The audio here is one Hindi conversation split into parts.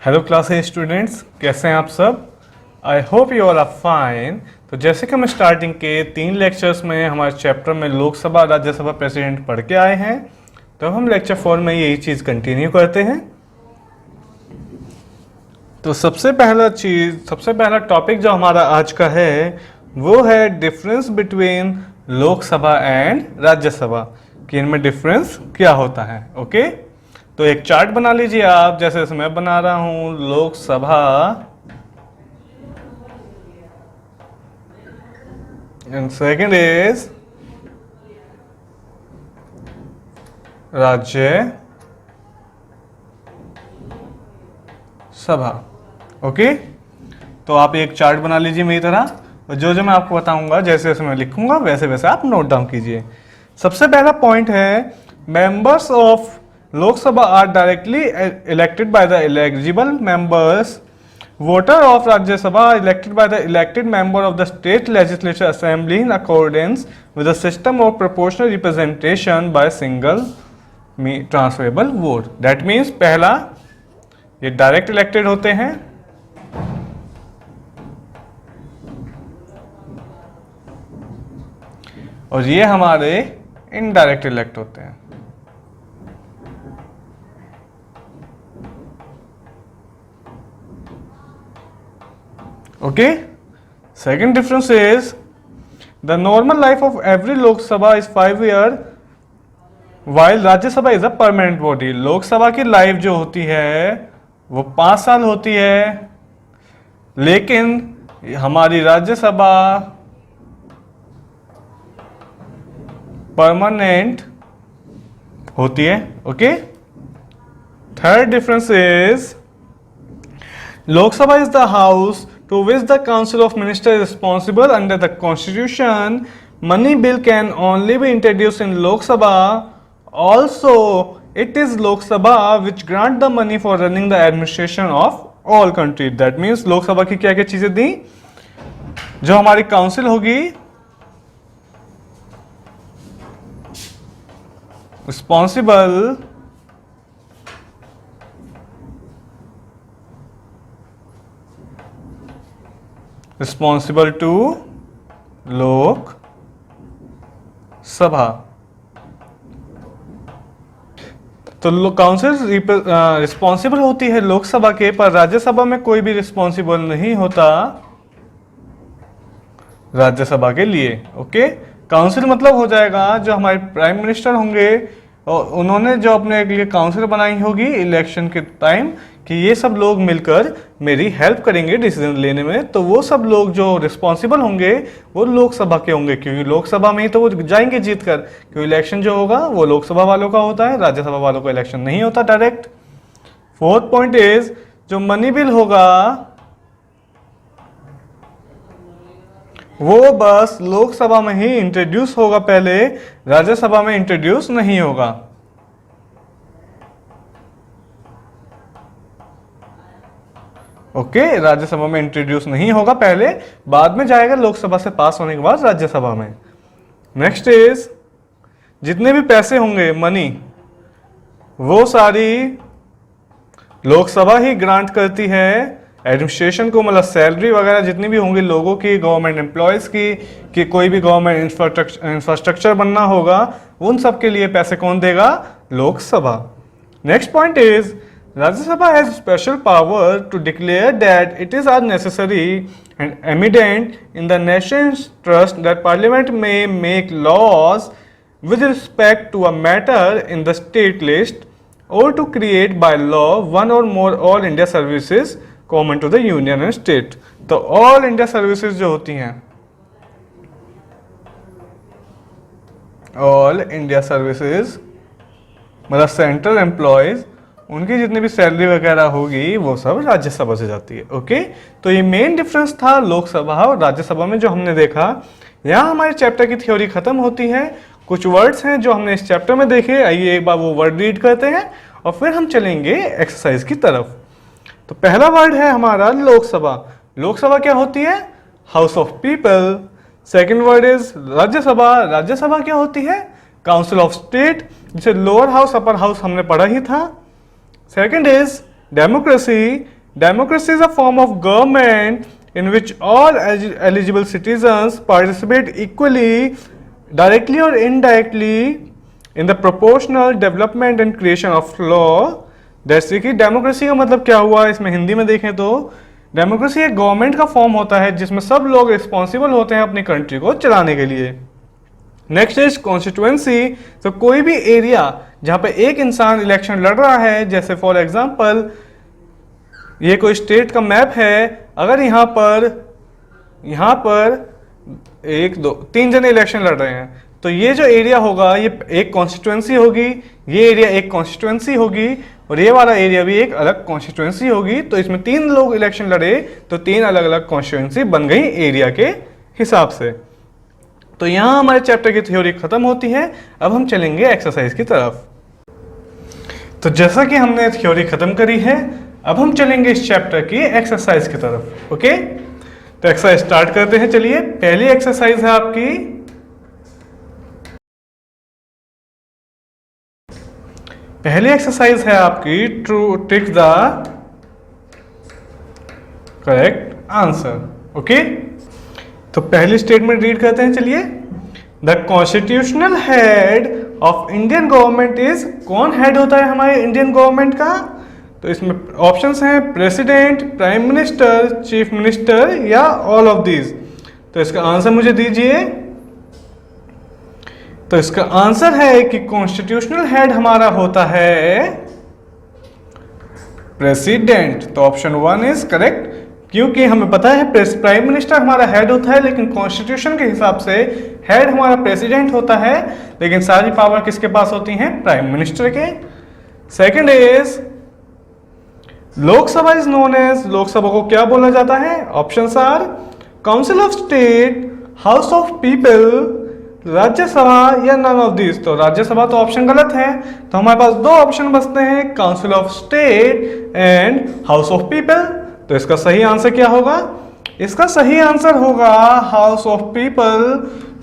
हेलो क्लास ए स्टूडेंट्स, कैसे हैं आप सब। I hope you all are fine. तो जैसे कि हम स्टार्टिंग के 3 लेक्चर्स में हमारे चैप्टर में लोकसभा राज्यसभा प्रेसिडेंट पढ़ के आए हैं, तो हम लेक्चर 4 में यही चीज़ कंटिन्यू करते हैं। तो सबसे पहला टॉपिक जो हमारा आज का है वो है difference between Lok Sabha and Rajya Sabha, कि इनमें डिफरेंस क्या होता है। ओके, तो एक चार्ट बना लीजिए आप, जैसे मैं बना रहा हूं लोकसभा एंड सेकंड इज राज्य सभा। ओके, तो आप एक चार्ट बना लीजिए मेरी तरह, और जो जो मैं आपको बताऊंगा जैसे जैसे मैं लिखूंगा वैसे वैसे आप नोट डाउन कीजिए। सबसे पहला पॉइंट है members of Lok Sabha are directly elected by the eligible members. Voter of Rajya Sabha are elected by the elected member of the state legislature assembly in accordance with the system of proportional representation by single transferable vote. That means पहला ये डायरेक्ट इलेक्टेड होते हैं, और ये हमारे इनडायरेक्ट इलेक्ट होते हैं। Okay, second difference is the normal life of every Lok Sabha is 5 years while Rajya Sabha is a permanent body. लोक सभा की लाइफ जो होती है वो 5 साल होती है, लेकिन हमारी राज्य सभा परमानेंट होती है। ओके, थर्ड डिफरेंस इज लोक सभा is the house to which the Council of Ministers is responsible under the Constitution. Money bill can only be introduced in Lok Sabha. Also, it is Lok Sabha which grant the money for running the administration of all countries. That means Lok Sabha की क्या क्या चीजें दी, जो हमारी काउंसिल होगी रिस्पॉन्सिबल टू लोक सभा। तो काउंसिल रिस्पॉन्सिबल होती है लोकसभा के, पर राज्यसभा में कोई भी रिस्पॉन्सिबल नहीं होता राज्यसभा के लिए। ओके, काउंसिल मतलब हो जाएगा जो हमारे प्राइम मिनिस्टर होंगे और उन्होंने जो अपने लिए काउंसिल बनाई होगी इलेक्शन के टाइम कि ये सब लोग मिलकर मेरी हेल्प करेंगे डिसीजन लेने में, तो वो सब लोग जो रिस्पॉन्सिबल होंगे वो लोकसभा के होंगे, क्योंकि लोकसभा में ही तो वो जाएंगे जीत कर, क्योंकि इलेक्शन जो होगा वो लोकसभा वालों का होता है, राज्यसभा वालों का इलेक्शन नहीं होता डायरेक्ट। फोर्थ पॉइंट इज जो मनी बिल होगा वो बस लोकसभा में ही इंट्रोड्यूस होगा, पहले राज्यसभा में इंट्रोड्यूस नहीं होगा। ओके, राज्यसभा में इंट्रोड्यूस नहीं होगा पहले, बाद में जाएगा लोकसभा से पास होने के बाद राज्यसभा में। नेक्स्ट इज जितने भी पैसे होंगे मनी, वो सारी लोकसभा ही ग्रांट करती है एडमिनिस्ट्रेशन को, मतलब सैलरी वगैरह जितनी भी होंगी लोगों की, गवर्नमेंट एम्प्लॉयज की, कि कोई भी गवर्नमेंट इंफ्रास्ट्रक्चर बनना होगा, उन सब के लिए पैसे कौन देगा? Lok Sabha. Next point is Rajya Sabha has special power to declare that it is unnecessary and eminent in the nation's interest that Parliament may make laws with respect to a matter in the state list or to create by law one or more all India services common to the union and state. तो all India services जो होती हैं, all India services मतलब सेंट्रल एम्प्लॉयज, उनकी जितनी भी सैलरी वगैरह होगी वो सब राज्यसभा से जाती है। ओके, तो ये मेन डिफरेंस था लोकसभा और राज्यसभा में जो हमने देखा। यहाँ हमारे चैप्टर की थ्योरी खत्म होती है। कुछ वर्ड्स हैं जो हमने इस चैप्टर में देखे, आइए एक बार वो वर्ड रीड करते हैं और फिर हम चलेंगे एक्सरसाइज की तरफ। तो पहला वर्ड है हमारा लोकसभा। लोकसभा क्या होती है? House of people. Second word is Rajya Sabha. Rajya Sabha क्या होती है? काउंसिल ऑफ स्टेट, जिसे लोअर हाउस अपर हाउस हमने पढ़ा ही था। Second is democracy, democracy is a form of government in which all eligible citizens participate equally, directly or indirectly, in the proportional development and creation of law. जैसे कि डेमोक्रेसी का मतलब क्या हुआ, इसमें हिंदी में देखें तो डेमोक्रेसी एक गवर्नमेंट का फॉर्म होता है जिसमें सब लोग रिस्पॉन्सिबल होते हैं अपनी कंट्री को चलाने के लिए। नेक्स्ट इज कॉन्स्टिट्यूएंसी, तो कोई भी एरिया जहाँ पे एक इंसान इलेक्शन लड़ रहा है, जैसे फॉर एग्जांपल ये कोई स्टेट का मैप है, अगर यहाँ पर 1 2 3 जने इलेक्शन लड़ रहे हैं तो ये जो एरिया होगा ये एक कॉन्स्टिट्यूएंसी होगी, ये एरिया एक कॉन्स्टिट्यूएंसी होगी और ये वाला एरिया भी एक अलग कॉन्स्टिट्यूएंसी होगी। तो इसमें 3 लोग इलेक्शन लड़े तो 3 अलग अलग कॉन्स्टिट्यूएंसी बन गई एरिया के हिसाब से। तो यहाँ हमारे चैप्टर की थ्योरी खत्म होती है। अब हम चलेंगे एक्सरसाइज की तरफ। तो जैसा कि हमने थ्योरी खत्म करी है, अब हम चलेंगे इस चैप्टर की एक्सरसाइज की तरफ। ओके, तो एक्सरसाइज स्टार्ट करते हैं। चलिए, पहली एक्सरसाइज है आपकी, to tick the correct answer. Okay, तो पहली स्टेटमेंट रीड करते हैं। चलिए, the constitutional head of Indian government is, कौन हेड होता है हमारे इंडियन गवर्नमेंट का? तो इसमें ऑप्शंस हैं president, prime minister, chief minister या ऑल ऑफ दीज। तो इसका आंसर मुझे दीजिए। तो इसका आंसर है कि कॉन्स्टिट्यूशनल हेड हमारा होता है प्रेसिडेंट। तो ऑप्शन 1 इज करेक्ट, क्योंकि हमें पता है प्राइम मिनिस्टर हमारा हेड होता है, लेकिन कॉन्स्टिट्यूशन के हिसाब से हेड हमारा प्रेसिडेंट होता है, लेकिन सारी पावर किसके पास होती हैं? प्राइम मिनिस्टर के। Second is Lok Sabha is known as, Lok Sabha को क्या बोला जाता है? Options are council of state, house of people, Rajya Sabha या नन ऑफ दिस। तो राज्यसभा तो ऑप्शन गलत है, तो हमारे पास 2 ऑप्शन बचते हैं, council of state and house of people. तो इसका सही आंसर क्या होगा? इसका सही आंसर होगा हाउस ऑफ पीपल,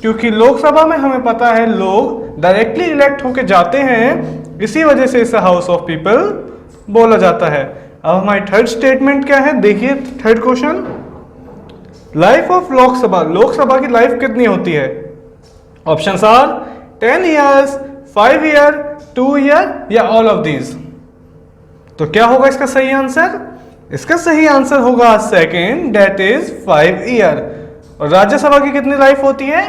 क्योंकि लोकसभा में हमें पता है लोग डायरेक्टली इलेक्ट होके जाते हैं, इसी वजह से इसे हाउस ऑफ पीपल बोला जाता है। अब हमारी थर्ड स्टेटमेंट क्या है? देखिए third question, life of Lok Sabha, Lok Sabha की लाइफ कितनी होती है? Options are 10 years, 5 year, 2 year या ऑल ऑफ दीज। तो क्या होगा इसका सही आंसर? इसका सही आंसर होगा सेकंड, दैट इज 5 year। और राज्यसभा की कितनी लाइफ होती है?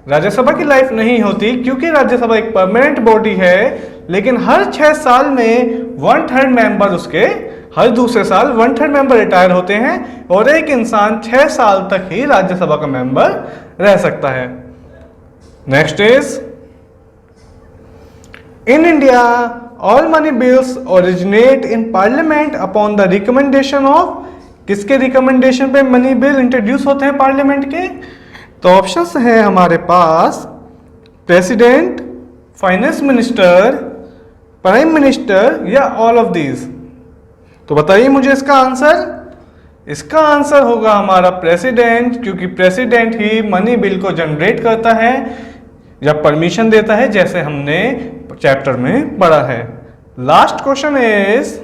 राज्यसभा की लाइफ नहीं होती, क्योंकि राज्यसभा एक परमानेंट बॉडी है, लेकिन हर 6 साल में 1/3 मेंबर उसके, हर दूसरे साल 1/3 मेंबर रिटायर होते हैं और एक इंसान 6 साल तक ही राज्यसभा का मेंबर रह सकता है। Next is in India all money bills originate in parliament upon the recommendation of, किसके रिकमेंडेशन पे मनी बिल इंट्रोड्यूस होते हैं पार्लियामेंट के? तो ऑप्शंस हैं हमारे पास president, finance minister, prime minister या ऑल ऑफ दीज। तो बताइए मुझे इसका आंसर। इसका आंसर होगा हमारा प्रेसिडेंट, क्योंकि प्रेसिडेंट ही मनी बिल को जनरेट करता है या परमिशन देता है, जैसे हमने चैप्टर में पढ़ा है। Last question is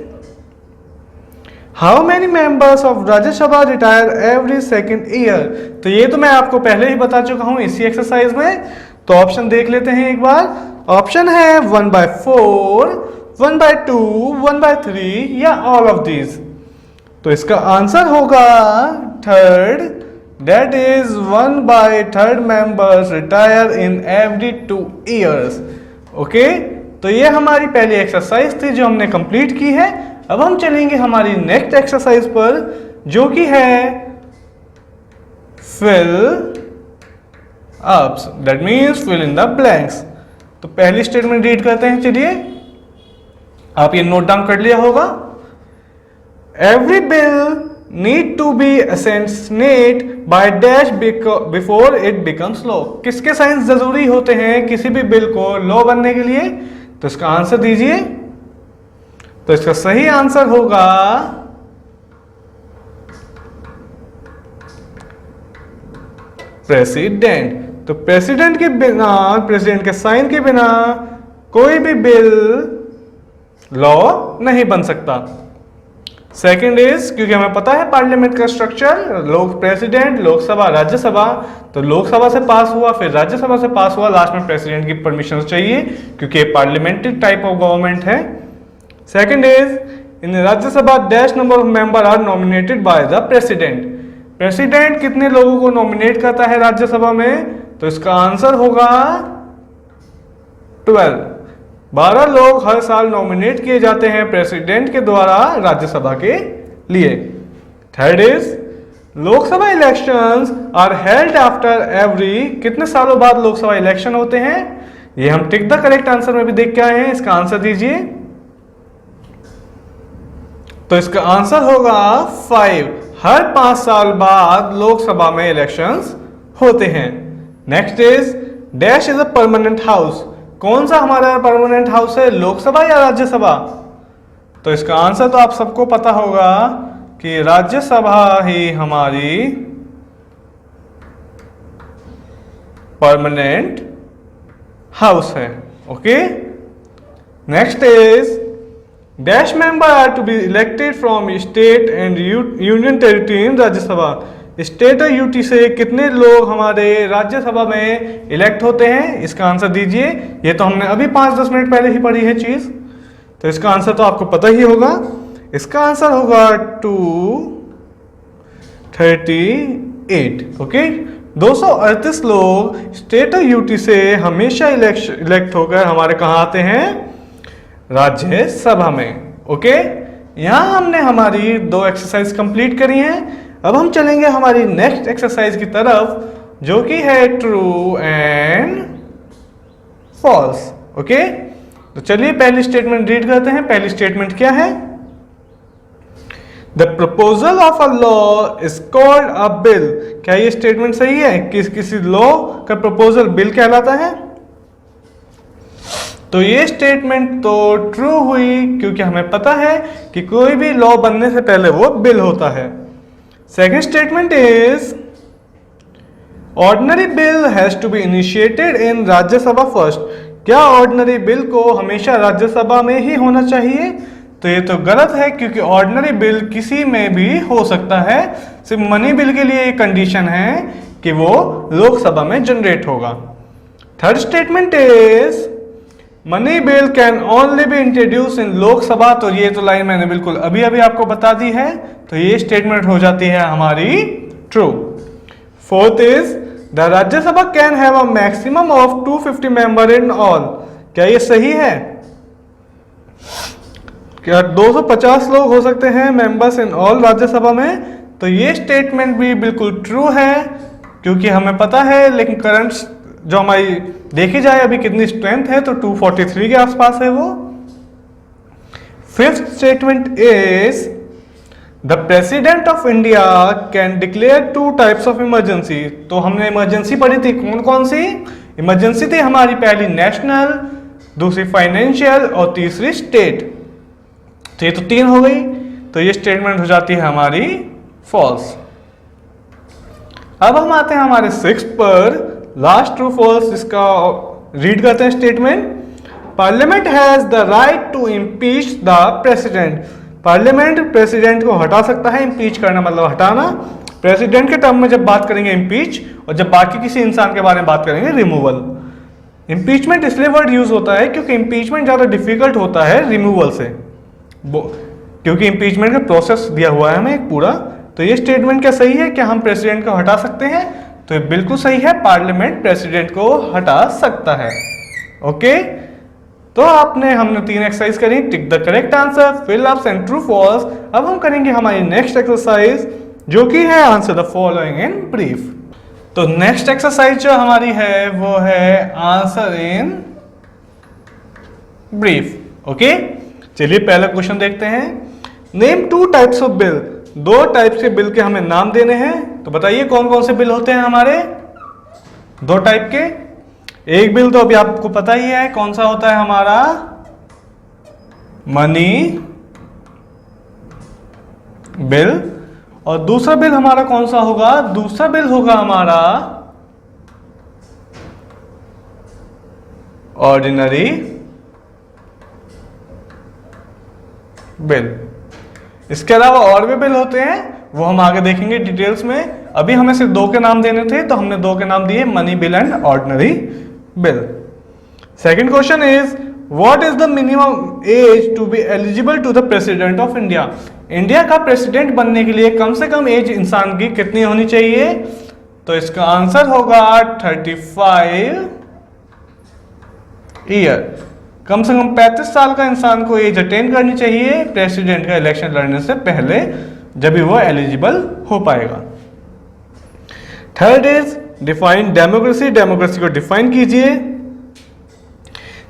how many members of Rajya Sabha retire every second year. तो ये तो मैं आपको पहले ही बता चुका हूं इसी एक्सरसाइज में। तो ऑप्शन देख लेते हैं एक बार। ऑप्शन है 1/4, 1/2, 1/3 या ऑल ऑफ दीज। तो इसका आंसर होगा third, that is 1/3 members retire in every 2 years। Okay, तो ये हमारी पहली एक्सरसाइज थी जो हमने कंप्लीट की है। अब हम चलेंगे हमारी नेक्स्ट एक्सरसाइज पर, जो कि है fill ups, that means fill in the blanks. तो पहली स्टेटमेंट रीड करते हैं। चलिए, आप ये नोट डाउन कर लिया होगा। Every bill need to be assented by dash before it becomes law. किसके साइंस जरूरी होते हैं किसी भी बिल को लॉ बनने के लिए? तो इसका आंसर दीजिए। तो इसका सही आंसर होगा प्रेसिडेंट। तो प्रेसिडेंट के बिना, प्रेसिडेंट के साइन के बिना कोई भी बिल लॉ नहीं बन सकता। सेकंड इज, क्योंकि हमें पता है पार्लियामेंट का स्ट्रक्चर, लोक प्रेसिडेंट, लोकसभा, राज्यसभा, तो लोकसभा से पास हुआ, फिर राज्यसभा से पास हुआ, लास्ट में प्रेसिडेंट की परमिशन चाहिए क्योंकि पार्लियामेंट्री टाइप ऑफ गवर्नमेंट है। Second is, in Rajya Sabha dash number of member are nominated by the president. President कितने लोगों को नॉमिनेट करता है राज्यसभा में? तो इसका आंसर होगा 12। 12 लोग हर साल नॉमिनेट किए जाते हैं प्रेसिडेंट के द्वारा राज्यसभा के लिए। Third is, Lok Sabha elections are held after every, कितने सालों बाद लोकसभा इलेक्शन होते हैं? ये हम टिक द करेक्ट आंसर में भी देख के आए हैं, इसका आंसर दीजिए। तो इसका आंसर होगा 5, हर 5 साल बाद लोकसभा में इलेक्शंस होते हैं। Next is, dash is a permanent house. कौन सा हमारा परमानेंट हाउस है, लोकसभा या राज्यसभा? तो इसका आंसर तो आप सबको पता होगा कि राज्यसभा ही हमारी परमानेंट हाउस है। Okay, next is, dash member are to be elected from state and union territory in Rajya Sabha. State और यूटी से कितने लोग हमारे राज्यसभा में इलेक्ट होते हैं? इसका आंसर दीजिए। ये तो हमने अभी 5-10 मिनट पहले ही पढ़ी है चीज, तो इसका आंसर तो आपको पता ही होगा। इसका आंसर होगा 238। ओके, 238 लोग स्टेट और यूटी से हमेशा इलेक्ट होकर हमारे कहाँ आते हैं? राज्यसभा में। ओके, यहां हमने हमारी 2 एक्सरसाइज कंप्लीट करी हैं। अब हम चलेंगे हमारी नेक्स्ट एक्सरसाइज की तरफ, जो कि है ट्रू एंड फॉल्स। ओके, तो चलिए पहली स्टेटमेंट रीड करते हैं। पहली स्टेटमेंट क्या है? The proposal of a law is called a bill. क्या ये स्टेटमेंट सही है? किसी लॉ का प्रपोजल बिल कहलाता है? तो ये स्टेटमेंट तो ट्रू हुई, क्योंकि हमें पता है कि कोई भी लॉ बनने से पहले वो बिल होता है। Second statement is, ordinary bill has to be initiated in Rajya Sabha first. क्या ऑर्डिनरी बिल को हमेशा राज्यसभा में ही होना चाहिए? तो ये तो गलत है, क्योंकि ऑर्डिनरी बिल किसी में भी हो सकता है। सिर्फ मनी बिल के लिए कंडीशन है कि वो लोकसभा में जनरेट होगा। Third statement is, money bill can only be introduce इन लोकसभा। तो ये तो लाइन मैंने बिल्कुल अभी अभी आपको बता दी है, तो ये स्टेटमेंट हो जाती है हमारी true. Fourth is, the Rajya Sabha can have a maximum of 250 member in all. क्या ये सही है? क्या 250 लोग हो सकते हैं मेंबर्स इन ऑल राज्यसभा में? तो ये स्टेटमेंट भी बिल्कुल ट्रू है, क्योंकि हमें पता है, लेकिन करंट जो हमारी देखी जाए अभी कितनी स्ट्रेंथ है, तो 243 के आसपास है वो। Fifth statement is, the president of India can declare 2 types of emergency. तो हमने इमरजेंसी पढ़ी थी, कौन कौन सी इमरजेंसी थी हमारी? पहली नेशनल, दूसरी फाइनेंशियल और तीसरी स्टेट। तो ये तो 3 हो गई, तो ये स्टेटमेंट हो जाती है हमारी फॉल्स। अब हम आते हैं हमारे 6 पर, लास्ट ट्रू फॉल्स। इसका रीड करते हैं statement. Parliament has the right to impeach the president. Parliament president को हटा सकता है। इम्पीच करना मतलब हटाना। प्रेसिडेंट के टर्म में जब बात करेंगे इम्पीच, और जब बाकी किसी इंसान के बारे में बात करेंगे रिमूवल। इम्पीचमेंट इसलिए वर्ड यूज होता है क्योंकि इम्पीचमेंट ज्यादा डिफिकल्ट होता है रिमूवल से, क्योंकि इम्पीचमेंट का प्रोसेस दिया हुआ है हमें एक पूरा। तो ये स्टेटमेंट क्या सही है? क्या हम प्रेसिडेंट को हटा सकते हैं? तो ये बिल्कुल सही है, पार्लियामेंट प्रेसिडेंट को हटा सकता है। ओके, तो हमने 3 एक्सरसाइज करी, tick the correct answer, fill ups and true false. अब हम करेंगे हमारी नेक्स्ट एक्सरसाइज, जो कि है answer the following in brief. तो नेक्स्ट एक्सरसाइज जो हमारी है वो है आंसर इन ब्रीफ। ओके, चलिए पहला क्वेश्चन देखते हैं। Name 2 types of bill. 2 types के बिल के हमें नाम देने हैं। तो बताइए कौन कौन से बिल होते हैं हमारे 2 टाइप के। एक बिल तो अभी आपको पता ही है कौन सा होता है हमारा, मनी बिल। और दूसरा बिल हमारा कौन सा होगा? दूसरा बिल होगा हमारा ऑर्डिनरी बिल। इसके अलावा और भी बिल होते हैं, वो हम आगे देखेंगे डिटेल्स में। अभी हमें सिर्फ 2 के नाम देने थे, तो हमने 2 के नाम दिए, money bill and ordinary bill. Second question is what is the minimum age to be eligible to the president of India. India का प्रेसिडेंट बनने के लिए कम से कम एज इंसान की कितनी होनी चाहिए? तो इसका आंसर होगा 35 ईयर। कम से कम 35 साल का इंसान को एज अटेन करनी चाहिए प्रेसिडेंट का इलेक्शन लड़ने से पहले, जब भी वो एलिजिबल हो पाएगा। Third is define democracy. Democracy को डिफाइन कीजिए।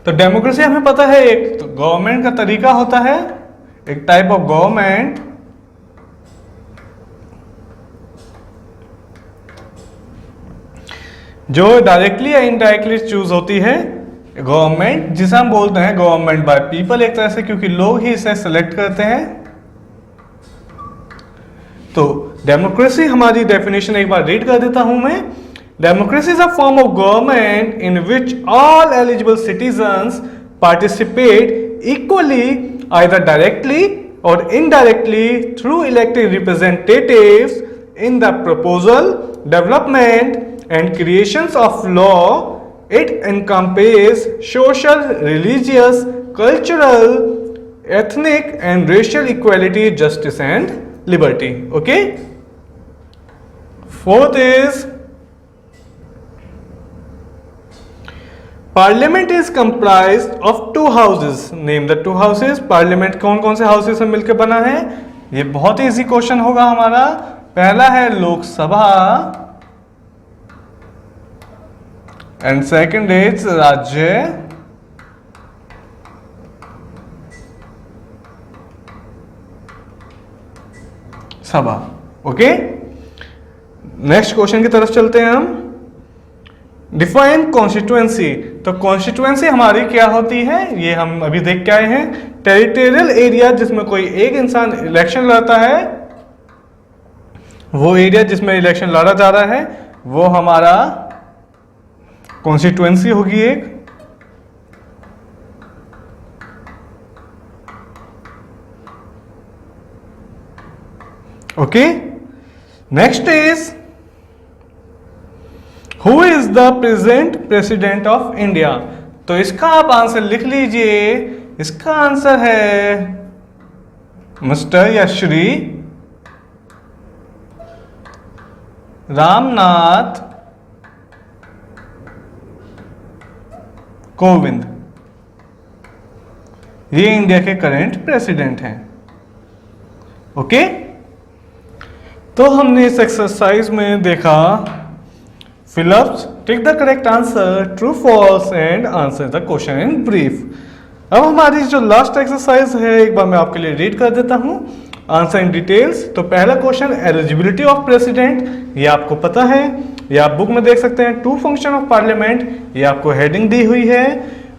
तो डेमोक्रेसी हमें पता है एक तो गवर्नमेंट का तरीका होता है, एक टाइप ऑफ गवर्नमेंट जो डायरेक्टली या इनडायरेक्टली चूज होती है। गवर्नमेंट जिसे हम बोलते हैं गवर्नमेंट बाय पीपल एक तरह से, क्योंकि लोग ही इसे सेलेक्ट करते हैं। तो डेमोक्रेसी हमारी डेफिनेशन एक बार रीड कर देता हूं मैं। Democracy is a form of government in which all eligible citizens participate equally either directly और indirectly through elected representatives in the proposal, development and creations of law. It encompasses social, religious, cultural, ethnic and racial equality, justice and liberty. Okay. Fourth is Parliament is comprised of 2 houses. Name the 2 houses. Parliament कौन कौन से houses से मिलकर बना है? ये बहुत इजी क्वेश्चन होगा हमारा। पहला है लोकसभा एंड सेकंड इज राज्य सभा। ओके, नेक्स्ट क्वेश्चन की तरफ चलते हैं हम। Define constituency. तो कॉन्स्टिट्यूएंसी हमारी क्या होती है, ये हम अभी देख के आए हैं। टेरिटोरियल एरिया जिसमें कोई एक इंसान इलेक्शन लड़ता है, वो एरिया जिसमें इलेक्शन लड़ा जा रहा है, वो हमारा कॉन्स्टिट्यूएंसी होगी एक। Okay, next is who is the present president of India. तो इसका आप आंसर लिख लीजिए। इसका आंसर है मिस्टर या श्री रामनाथ कोविंद। ये इंडिया के करंट प्रेसिडेंट हैं। ओके, तो हमने इस एक्सरसाइज में देखा fill ups, take the correct answer, true false and answer the question in brief. अब हमारी जो लास्ट एक्सरसाइज है एक बार मैं आपके लिए रीड कर देता हूं, आंसर इन डिटेल्स। तो पहला क्वेश्चन एलिजिबिलिटी ऑफ प्रेसिडेंट, ये आपको पता है, ये आप बुक में देख सकते हैं। 2 फंक्शन ऑफ पार्लियामेंट, ये आपको हेडिंग दी हुई है।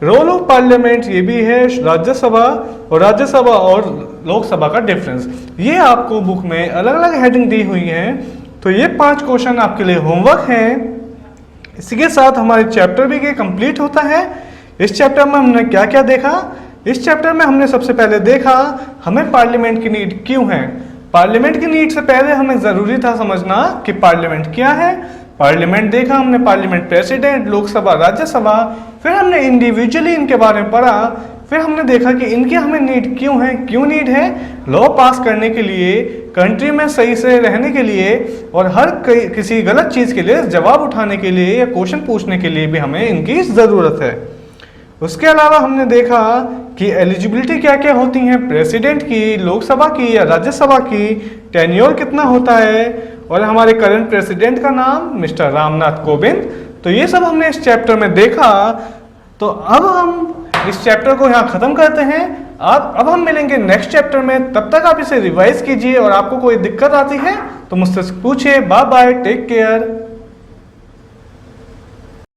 रोल ऑफ पार्लियामेंट, ये भी है। राज्यसभा और लोकसभा का डिफरेंस, ये आपको बुक में अलग अलग हेडिंग दी हुई है। तो ये 5 क्वेश्चन आपके लिए होमवर्क हैं। इसी के साथ हमारे चैप्टर भी के कंप्लीट होता है। इस चैप्टर में हमने क्या क्या देखा? इस चैप्टर में हमने सबसे पहले देखा हमें पार्लियामेंट की नीड क्यों है। पार्लियामेंट की नीड से पहले हमें जरूरी था समझना कि पार्लियामेंट क्या है। पार्लियामेंट देखा हमने, पार्लियामेंट प्रेसिडेंट, लोकसभा, राज्यसभा। फिर हमने इंडिविजुअली इनके बारे में पढ़ा। फिर हमने देखा कि इनकी हमें नीड क्यों है। क्यों नीड है? लॉ पास करने के लिए, कंट्री में सही से रहने के लिए, और हर किसी गलत चीज़ के लिए जवाब उठाने के लिए या क्वेश्चन पूछने के लिए भी हमें इनकी ज़रूरत है। उसके अलावा हमने देखा कि एलिजिबिलिटी क्या क्या होती हैं प्रेसिडेंट की, लोकसभा की या राज्यसभा की, टेन्योर कितना होता है, और हमारे करंट प्रेसिडेंट का नाम मिस्टर रामनाथ कोविंद। तो ये सब हमने इस चैप्टर में देखा। तो अब हम इस चैप्टर को यहाँ ख़त्म करते हैं। अब हम मिलेंगे नेक्स्ट चैप्टर में। तब तक आप इसे रिवाइज कीजिए, और आपको कोई दिक्कत आती है तो मुझसे पूछिए। Bye bye, take care.